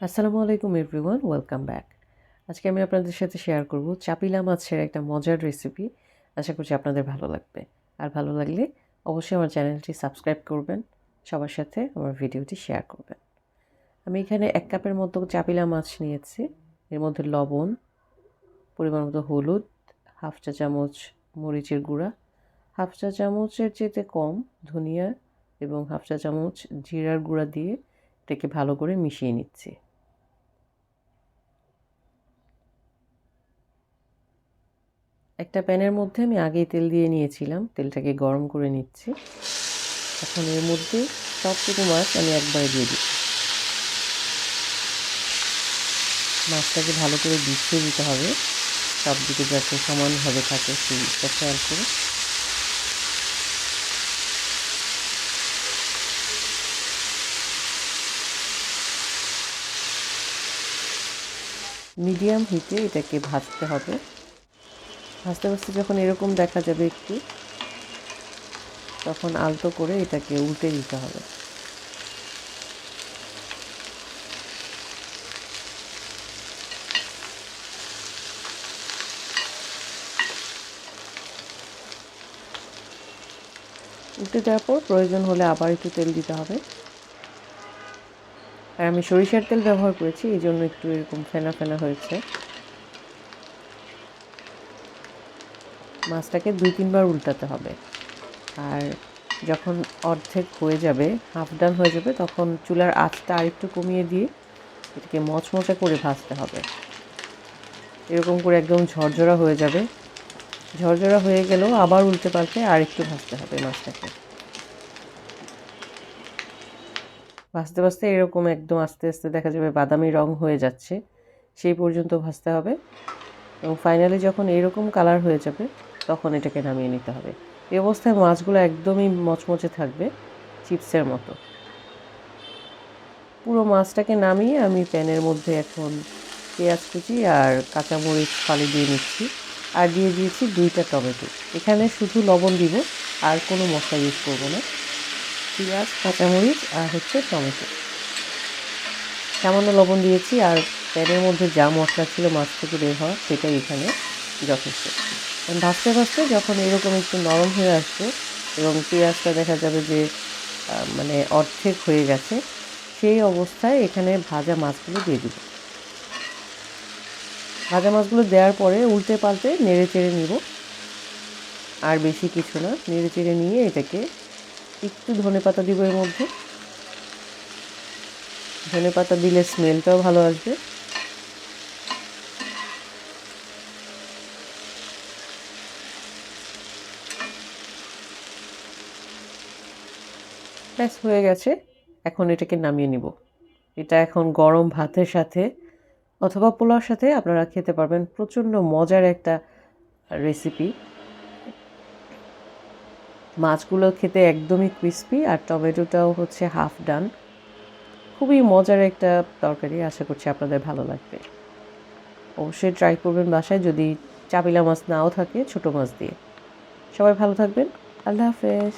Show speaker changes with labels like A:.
A: আসসালামু আলাইকুম everyone, welcome back. আজকে আমি আপনাদের সাথে শেয়ার করব চাপিলা মাছের একটা মজার রেসিপি। আশা করছি আপনাদের ভালো লাগবে। আর ভালো লাগলে অবশ্যই আমার চ্যানেলটি সাবস্ক্রাইব করবেন, সবার সাথে আমার ভিডিওটি শেয়ার করবেন। আমি এখানে 1 কাপের মতো চাপিলা মাছ নিয়েছি। এর মধ্যে লবণ, পরিমাণ মতো হলুদ, হাফ চা চামচ মরিচের গুঁড়া, হাফ চা চামচের চেয়ে কম ধনিয়া এবং হাফ চা চামচ জিরার গুঁড়া দিয়ে এটাকে ভালো করে মিশিয়ে নিচ্ছি। একটা প্যানের মধ্যে আমি আগেই তেল দিয়ে নিয়েছিলাম, তেলটাকে গরম করে নিচ্ছি। এখন এর মধ্যে সবটুকু মাছ আমি একবারে দিয়ে দিই। মাছটাকে ভালো করে বিছিয়ে দিতে হবে, সব দিকে যাতে সমানভাবে থাকে সেইটা খেয়াল করে। মিডিয়াম হিটে এটাকে ভাজতে হবে। ভাজতে ভাজতে যখন এরকম দেখা যাবে একটু, তখন আলতো করে এটাকে উল্টে দিতে হবে। উল্টে দেওয়ার পর প্রয়োজন হলে আবার একটু তেল দিতে হবে। আর আমি সরিষার তেল ব্যবহার করেছি, এই জন্য একটু এরকম ফেনা ফেনা হয়েছে। মাছটাকে 2-3 বার উল্টাতে হবে। আর যখন অর্ধেক হয়ে যাবে, হাফ ডান হয়ে যাবে, তখন চুলার আঁচটা আরেকটু কমিয়ে দিয়ে এটাকে মচমচে করে ভাজতে হবে। এরকম করে একদম ঝরঝরা হয়ে যাবে। ঝরঝরা হয়ে গেলেও আবার উল্টে পাল্টে আরেকটু ভাজতে হবে মাছটাকে। ভাজতে ভাজতে এরকম একদম আস্তে আস্তে দেখা যাবে বাদামি রং হয়ে যাচ্ছে, সেই পর্যন্ত ভাজতে হবে। এবং ফাইনালি যখন এরকম কালার হয়ে যাবে, তখন এটাকে নামিয়ে নিতে হবে। এই অবস্থায় মাছগুলো একদমই মচমচে থাকবে, চিপসের মতো। পুরো মাছটাকে নামিয়ে আমি প্যানের মধ্যে এখন পেঁয়াজ কুচি আর কাঁচামরিচ ফালি দিয়ে নিচ্ছি। আর দিয়ে দিয়েছি 2টা টমেটো। এখানে শুধু লবণ দিব, আর কোনো মশলা ইউজ করব না। পেঁয়াজ, কাঁচামরিচ আর টমেটো। সামান্য লবণ দিয়েছি, আর প্যানের মধ্যে যা মশলা ছিল মাছ থেকে বের হওয়া, সেটাই এখানে যথেষ্ট। ভাজতে ভাজতে যখন এরকম একটু নরম হয়ে আসবে এবং পেঁয়াজটা দেখা যাবে যে মানে অর্ধেক হয়ে গেছে, সেই অবস্থায় এখানে ভাজা মাছগুলো দিয়ে দিব। ভাজা মাছগুলো দেওয়ার পরে উল্টে পাল্টে নেড়ে চেড়ে নিব। আর বেশি কিছু না, নেড়ে চেড়ে নিয়ে এটাকে একটু ধনেপাতা দিব এর মধ্যে। ধনেপাতা দিলে স্মেলটাও ভালো আসবে। ব্যাস হয়ে গেছে। এখন এটাকে নামিয়ে নিব। এটা এখন গরম ভাতের সাথে অথবা পোলাওর সাথে আপনারা খেতে পারবেন। প্রচণ্ড মজার একটা রেসিপি। মাছগুলো খেতে একদমই ক্রিস্পি, আর টমেটোটাও হাফ ডান। খুবই মজার একটা তরকারি, আশা করছি আপনাদের ভালো লাগবে। অবশ্যই ট্রাই করবেন বাসায়, যদি চাপিলা মাছ নাও থাকে ছোট মাছ দিয়ে। সবাই ভালো থাকবেন। আল্লাহ হাফেজ।